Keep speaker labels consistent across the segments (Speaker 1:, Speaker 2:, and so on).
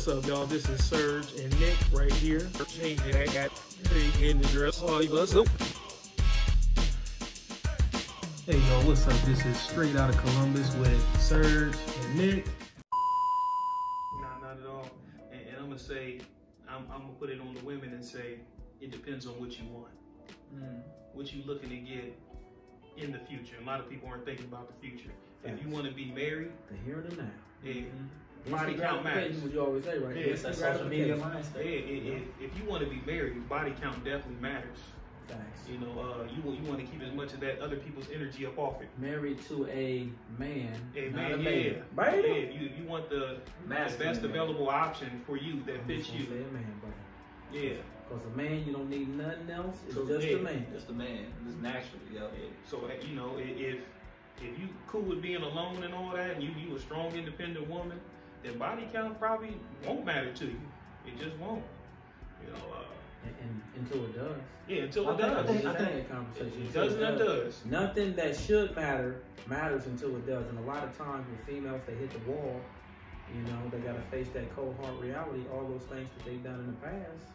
Speaker 1: What's up, y'all? This is Serge and Nick right here. Changing that in the dress. All you us up. Hey, y'all, what's up? This is Straight Out of Columbus with Serge and Nick. Nah, not at all. And I'm gonna say, I'm gonna put it on the women and say, it depends on what you want. What you looking to get in the future. A lot of people aren't thinking about the future. If you want to be married,
Speaker 2: the here and the now.
Speaker 1: Yeah. Body count matters.
Speaker 2: What you always say, right?
Speaker 1: Yeah,
Speaker 2: that's social media mindset.
Speaker 1: Yeah, if you want to be married, body count definitely matters.
Speaker 2: Facts.
Speaker 1: You know, you want to keep as much of that other people's energy up off it.
Speaker 2: Married to a man, not a
Speaker 1: yeah.
Speaker 2: baby.
Speaker 1: Right? Yeah, you want the best available option for you that fits you.
Speaker 2: Say a man, brother.
Speaker 1: Yeah.
Speaker 2: Because a man, you don't need nothing else. It's just a man.
Speaker 3: Just a man. Just naturally, yeah.
Speaker 1: So you know, if you cool with being alone and all that, and you a strong, independent woman, then body count probably won't matter to you. It just won't. You know.
Speaker 2: And until it does.
Speaker 1: Yeah, until it does.
Speaker 2: I think that conversation.
Speaker 1: It does and it does.
Speaker 2: Nothing that should matter matters until it does. And a lot of times with females, they hit the wall. You know, they got to face that cold hard reality. All those things that they've done in the past,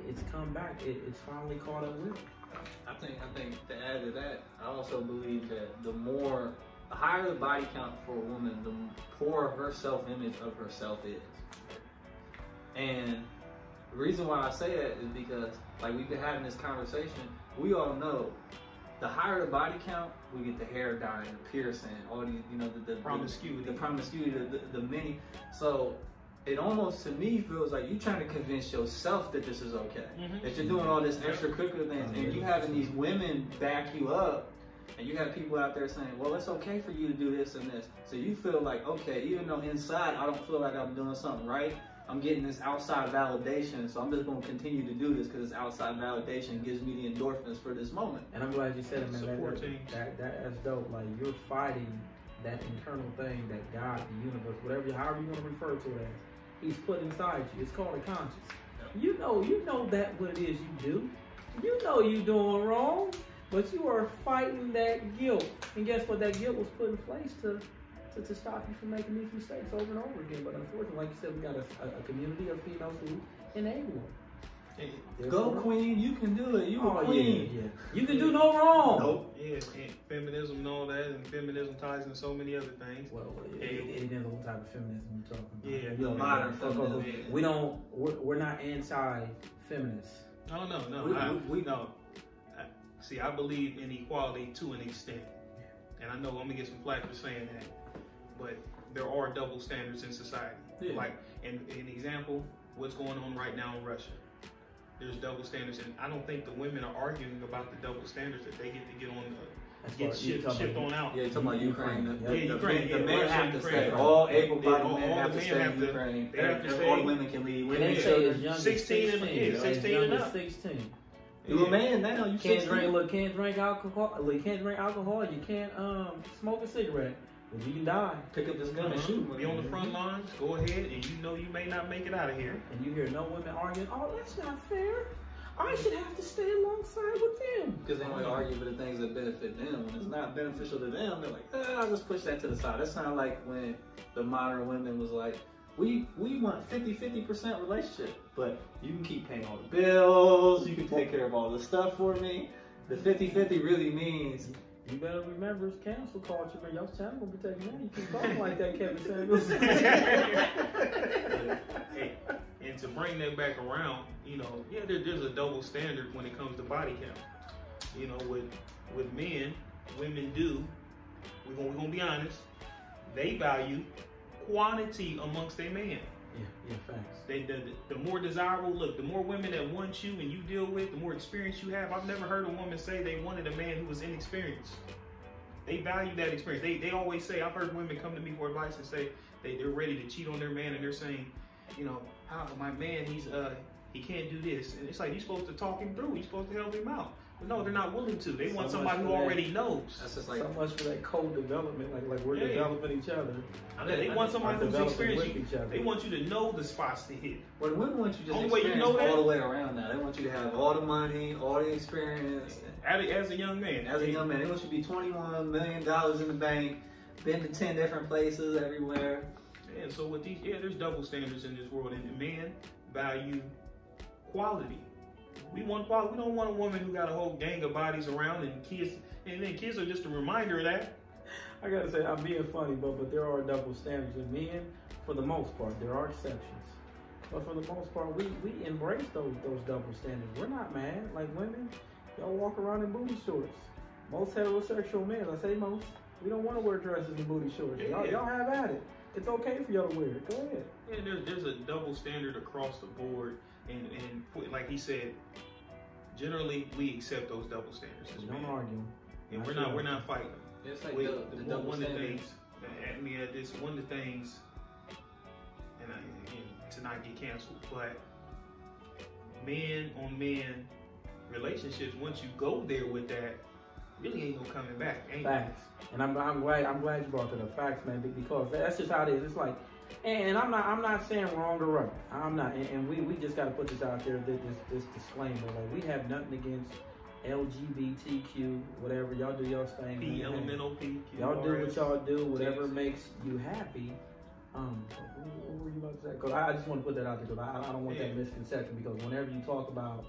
Speaker 2: it's come back. It's finally caught up with.
Speaker 3: I think to add to that, I also believe that the higher the body count for a woman, the poorer her self-image of herself is. And the reason why I say that is because, like, we've been having this conversation, we all know the higher the body count, we get the hair dyeing, the piercing, all these, you know, the promiscuity, the many. So it almost, to me, feels like you're trying to convince yourself that this is okay, that you're doing all this extracurricular things, and you having these women back you up, and you have people out there saying, well, it's okay for you to do this and this. So you feel like, okay, even though inside I don't feel like I'm doing something right, I'm getting this outside validation, so I'm just going to continue to do this because this outside validation gives me the endorphins for this moment.
Speaker 2: And I'm glad you said it, man. That's dope. Like, you're fighting that internal thing that God, the universe, however you want to refer to it as, He's put inside you. It's called a conscience. You know that what it is you do. You know you're doing wrong, but you are fighting that guilt. And guess what? That guilt was put in place to stop you from making these mistakes over and over again. But unfortunately, like you said, we got a community of females who enable them.
Speaker 3: Go queen, you can do it. You a queen.
Speaker 2: Yeah. You can do no wrong.
Speaker 1: Nope. Yeah, and feminism and all that, and feminism ties into so many other things.
Speaker 2: Well, it depends on what type of feminism you're talking about.
Speaker 1: Yeah,
Speaker 3: modern feminism.
Speaker 2: We're not anti-feminists.
Speaker 1: No. We know. See, I believe in equality to an extent, and I know I'm gonna get some flack for saying that, but there are double standards in society.
Speaker 3: Yeah.
Speaker 1: Like, an example, what's going on right now in Russia. There's double standards, and I don't think the women are arguing about the double standards that they get on shipped on out.
Speaker 3: Yeah, you're talking about Ukraine.
Speaker 1: Ukraine.
Speaker 3: The men have to stay. All able-bodied men have to stay in Ukraine.
Speaker 1: They have to stay.
Speaker 3: All women can leave.
Speaker 2: And they say as young as
Speaker 1: 16 and up.
Speaker 2: 16.
Speaker 3: You're a man now. You
Speaker 2: can't drink alcohol. You can't drink alcohol. You can't smoke a cigarette. But you can die.
Speaker 3: Pick up this gun and shoot.
Speaker 1: Be on the front lines. Go ahead, and you know you may not make it out of here.
Speaker 2: And you hear no women arguing. Oh, that's not fair. I should have to stay alongside with them.
Speaker 3: Because they only argue for the things that benefit them. When it's not beneficial to them, they're like, I'll just push that to the side. That sounds like when the modern women was like, we want 50% relationship, but you can keep paying all the bills, you can take care of all the stuff for me. The 50-50 really means,
Speaker 2: you better remember it's cancel culture, but your channel will be taking money. You keep talking like that, Kevin Samuels.
Speaker 1: Hey, and to bring that back around, you know, yeah, there's a double standard when it comes to body count. You know, with men, women do. We're gonna be honest. They value quantity amongst their man.
Speaker 2: Yeah, facts.
Speaker 1: The more desirable, look, the more women that want you and you deal with, the more experience you have. I've never heard a woman say they wanted a man who was inexperienced. They value that experience. They always say, I've heard women come to me for advice and say they're ready to cheat on their man, and they're saying, you know, how my man, he can't do this. And it's like, you're supposed to talk him through. You're supposed to help him out. But no, they're not willing to. They want somebody who already knows.
Speaker 3: That's just like
Speaker 2: so much for that co-development, like we're developing each other.
Speaker 1: They want somebody who's experienced. They want you to know the spots to hit.
Speaker 3: Well, the women want you to just experience all the way around now. They want you to have all the money, all the experience.
Speaker 1: As a young man.
Speaker 3: As a young man. They want you to be $21 million in the bank, been to 10 different places everywhere.
Speaker 1: Yeah, so with these, there's double standards in this world, and men value quality. We want quality. We don't want a woman who got a whole gang of bodies around and kids, and then kids are just a reminder of that.
Speaker 2: I gotta say, I'm being funny, but there are double standards in men. For the most part, there are exceptions, but for the most part, we embrace those double standards. We're not mad like women. Y'all walk around in booty shorts. Most heterosexual men, I say most, we don't want to wear dresses and booty shorts.
Speaker 1: Yeah.
Speaker 2: Y'all have at it. It's okay for y'all to wear it. Go ahead.
Speaker 1: Yeah, there's a double standard across the board, and like he said, generally we accept those double standards.
Speaker 2: We don't argue.
Speaker 1: And we're not fighting.
Speaker 3: It's like
Speaker 1: One
Speaker 3: the double
Speaker 1: of the
Speaker 3: standards.
Speaker 1: things, one of the things, and to not get canceled, but men on men relationships, once you go there with that, really ain't no coming back.
Speaker 2: Facts. And I'm glad you brought that up. Facts, man, because that's just how it is. It's like, and I'm not saying wrong or right. I'm not, and we just got to put this out there, this disclaimer. Like, we have nothing against LGBTQ, whatever. Y'all do y'all thing.
Speaker 1: P, elemental P, Q,
Speaker 2: y'all do what y'all do, whatever
Speaker 1: yes.
Speaker 2: makes you happy. What were you about to say? Because I just want to put that out there, because I don't want that misconception, because whenever you talk about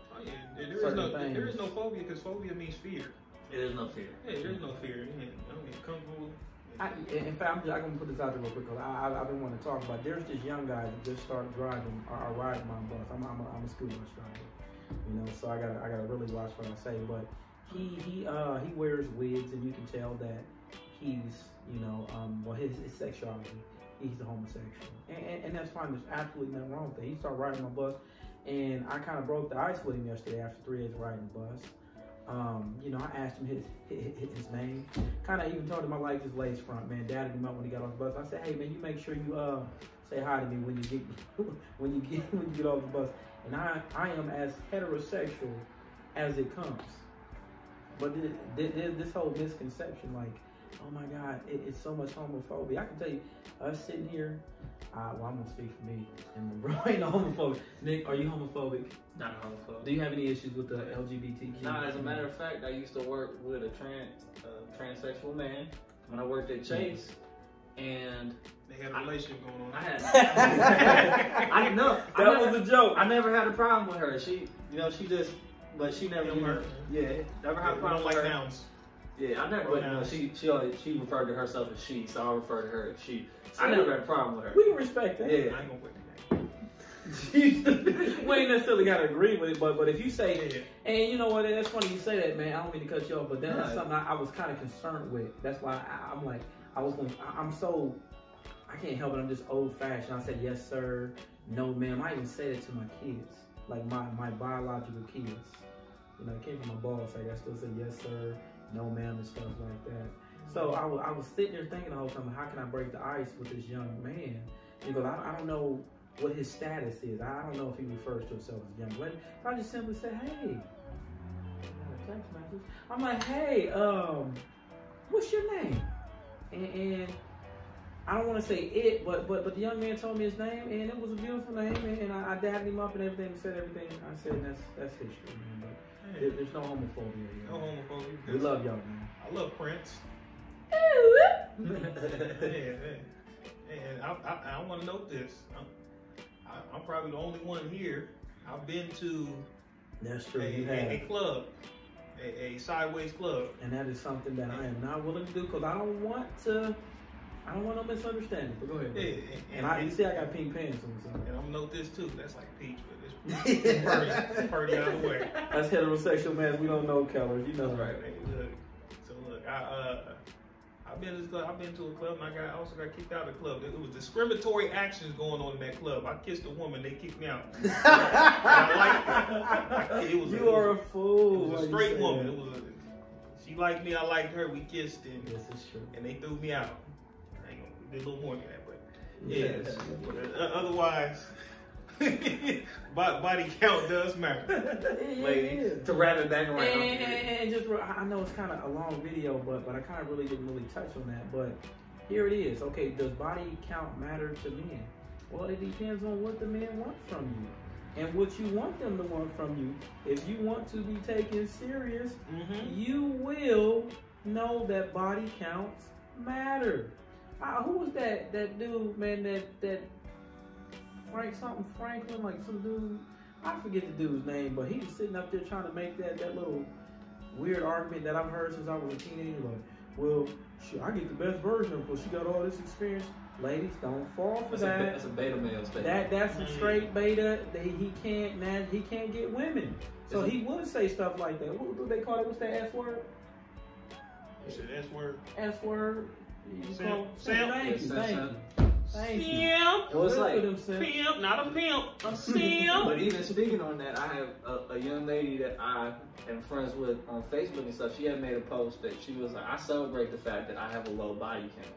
Speaker 1: there is no phobia, because phobia means fear.
Speaker 3: It is no fear.
Speaker 1: Yeah, there's no fear. Comfortable.
Speaker 2: In fact, I'm going to put this out there real quick, because I've been wanting to talk about. There's this young guy that just started driving or riding my bus. I'm a school bus driver, you know, so I gotta really watch what I say. But he wears wigs, and you can tell that he's, you know, well, his sexuality, he's a homosexual, and that's fine. There's absolutely nothing wrong with that. He started riding my bus, and I kind of broke the ice with him yesterday after 3 days of riding the bus. You know, I asked him his name. Kind of even told him I liked his lace front, man. Dadded him up when he got off the bus. I said, hey man, you make sure you say hi to me when you get off the bus. And I am as heterosexual as it comes. But this whole misconception, like, oh my God, it's so much homophobia. I can tell you, us sitting here, well, I'm gonna speak for me, and my bro ain't homophobic. Nick, are you homophobic?
Speaker 3: Not homophobic.
Speaker 2: Do you have any issues with the LGBTQ?
Speaker 3: Nah, as a matter of fact, I used to work with a transsexual man when I worked at Chase, and
Speaker 1: they had a relationship going on.
Speaker 3: I didn't know.
Speaker 2: That was a joke.
Speaker 3: I never had a problem with her. She never. Yeah, never had a problem with her.
Speaker 1: Nouns.
Speaker 3: Yeah, I never. But no, she referred to herself as she, so I refer to her as she. I never had a problem with her.
Speaker 2: We can respect that.
Speaker 3: Yeah.
Speaker 1: I ain't gonna put that.
Speaker 2: We ain't necessarily gotta agree with it, but if you say, and you know what, that's funny you say that, man. I don't mean to cut you off, but that's something I was kind of concerned with. That's why I'm like, I can't help it. I'm just old fashioned. I said yes sir, no ma'am. I even said it to my kids, like my biological kids. You know, it came from my boss. Like I still said yes sir, no ma'am, and stuff like that. So I was sitting there thinking the whole time, how can I break the ice with this young man? Because I don't know what his status is. I don't know if he refers to himself as a young lady. So I just simply said, hey, I got a text message. I'm like, hey, what's your name? And I don't want to say it, but the young man told me his name, and it was a beautiful name, and I dabbed him up and everything, and said everything. I said, that's history, man. But there's no homophobia here.
Speaker 1: No homophobia.
Speaker 2: We love y'all, man.
Speaker 1: I love Prince. And I want to note this. I'm probably the only one here. I've been to
Speaker 2: That's true.
Speaker 1: a club, a sideways club,
Speaker 2: and that is something that I am not willing to do, because I don't want no misunderstanding. But go ahead. Yeah, you see, I got pink pants on. So.
Speaker 1: And I'm gonna note this too. That's like peach, but it's pretty out of the way.
Speaker 2: That's heterosexual, man. We don't know colors. You know.
Speaker 1: That's right. Look, I've been to this club. I've been to a club, and I also got kicked out of the club. It was discriminatory actions going on in that club. I kissed a woman, they kicked me out. I liked it.
Speaker 2: You are a fool.
Speaker 1: It was a straight woman. She liked me, I liked her. We kissed, and
Speaker 2: this is true.
Speaker 1: And they threw me out. I ain't gonna do a little more than that, but yes. Otherwise, body count does matter, ladies.
Speaker 3: To wrap it back around.
Speaker 2: And just, I know it's kind of a long video, but I kind of really didn't touch on that. But here it is. Okay, does body count matter to men? Well, it depends on what the men want from you and what you want them to want from you. If you want to be taken serious, you will know that body counts matter. Who was that dude, man? That Franklin, like some dude. I forget the dude's name, but he was sitting up there trying to make that little weird argument that I've heard since I was a teenager. Like, well, shit, I get the best version of her because she got all this experience. Ladies, don't fall for that.
Speaker 3: That's a beta male statement.
Speaker 2: That's some straight beta. He can't get women. So he would say stuff like that. What do they call it? What's that S word?
Speaker 1: You said S word?
Speaker 2: S word.
Speaker 1: Simp.
Speaker 2: Thank you.
Speaker 3: It was like
Speaker 1: pimp, not a pimp, a simp.
Speaker 3: But even speaking on that, I have a young lady that I am friends with on Facebook and stuff. She had made a post that she was like, I celebrate the fact that I have a low body count.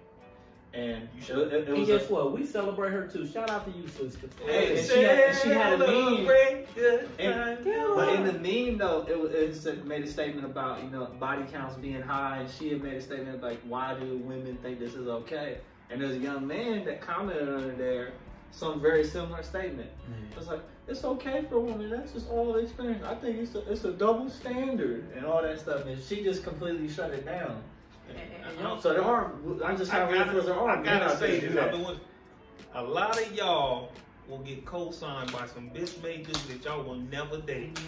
Speaker 3: And you should.
Speaker 2: And guess what? We celebrate her too. Shout out to you, sister.
Speaker 3: Hey, and she had a meme. But in the meme though, it made a statement about, you know, body counts being high, and she had made a statement like, why do women think this is okay? And there's a young man that commented under there some very similar statement. It's like, it's okay for a woman. That's just all the experience. I think it's a double standard and all that stuff. And she just completely shut it down. So there are. I'm just trying to refer there are.
Speaker 1: I gotta say this. A lot of y'all will get co-signed by some bitch made dudes that y'all will never date.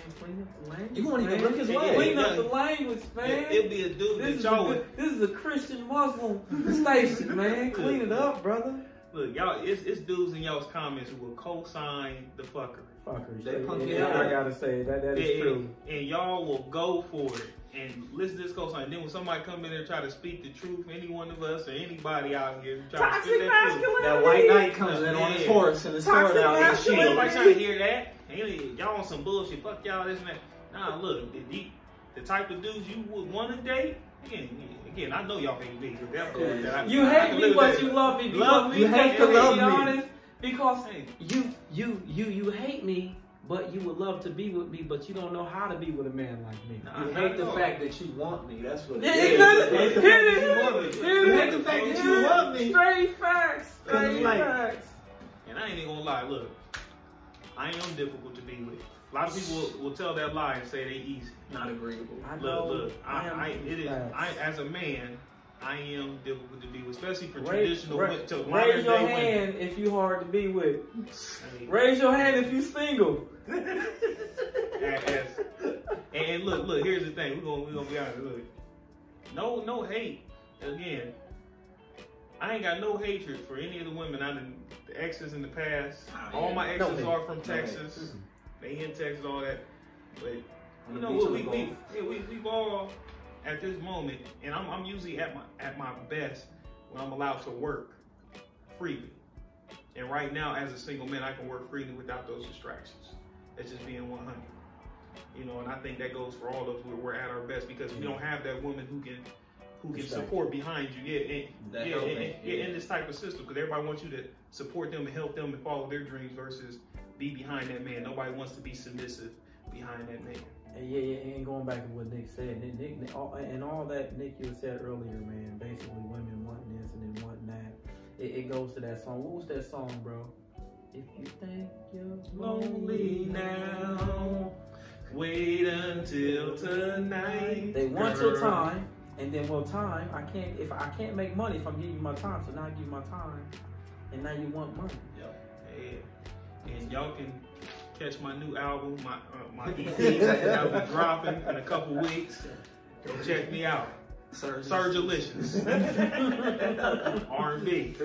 Speaker 3: You won't even look his way.
Speaker 2: Clean up the language, man.
Speaker 1: It'll be a dude that y'all would.
Speaker 2: This is a Christian Muslim station, man. Clean it up, brother.
Speaker 1: Look, y'all, it's dudes in y'all's comments who will co-sign the fuckery.
Speaker 2: Fuckers.
Speaker 3: They punk you
Speaker 2: I gotta say that is true.
Speaker 1: And y'all will go for it and listen to this co-sign. And then when somebody come in there and try to speak the truth, any one of us or anybody out here try to speak that truth,
Speaker 3: that white knight comes in on his horse and his sword out and shit.
Speaker 1: Nobody trying to hear that. Y'all on some bullshit. Fuck y'all, this and that. Nah, look, the type of dudes you would want to date. Again, I know y'all hate me. That's cool.
Speaker 2: You hate me, but you love me.
Speaker 3: You hate to love me.
Speaker 2: Honest, because you hate me, but you would love to be with me, but you don't know how to be with a man like me.
Speaker 3: You hate the fact that you want me. That's what it
Speaker 2: is.
Speaker 3: You hate the fact that you want me.
Speaker 2: Straight facts. Straight facts.
Speaker 1: And I ain't even gonna lie. Look, I am difficult to be with. A lot of people will tell that lie and say they easy.
Speaker 3: Not agreeable.
Speaker 1: Look. As a man, I am difficult to be with, especially for traditional.
Speaker 2: Raise your hand if you hard to be with. Raise your hand if you single.
Speaker 1: And look. Here's the thing. We're gonna be honest. Look, no hate. Again, I ain't got no hatred for any of the women. The exes in the past. All my exes are from Texas. They in Texas, all that. But you know what? We've all at this moment, and I'm usually at my best when I'm allowed to work freely. And right now, as a single man, I can work freely without those distractions. That's just being 100. You know, and I think that goes for all of us where we're at our best because we don't have that woman who can support behind you. In this type of system, because everybody wants you to support them and help them and follow their dreams versus be behind that man. Nobody wants to be submissive behind that man.
Speaker 2: And going back to what Nick said, Nick, and all that Nick you said earlier, man. Basically, women wanting this and then wanting that. It goes to that song. What was that song, bro? If you think you're lonely now, wait until tonight. They want your time, and then time. If I can't make money if I'm giving you my time, so now I give you my time, and now you want money.
Speaker 1: And y'all can catch my new album, my EP that'll be dropping in a couple weeks. Go check me out. Surgelicious. R&B.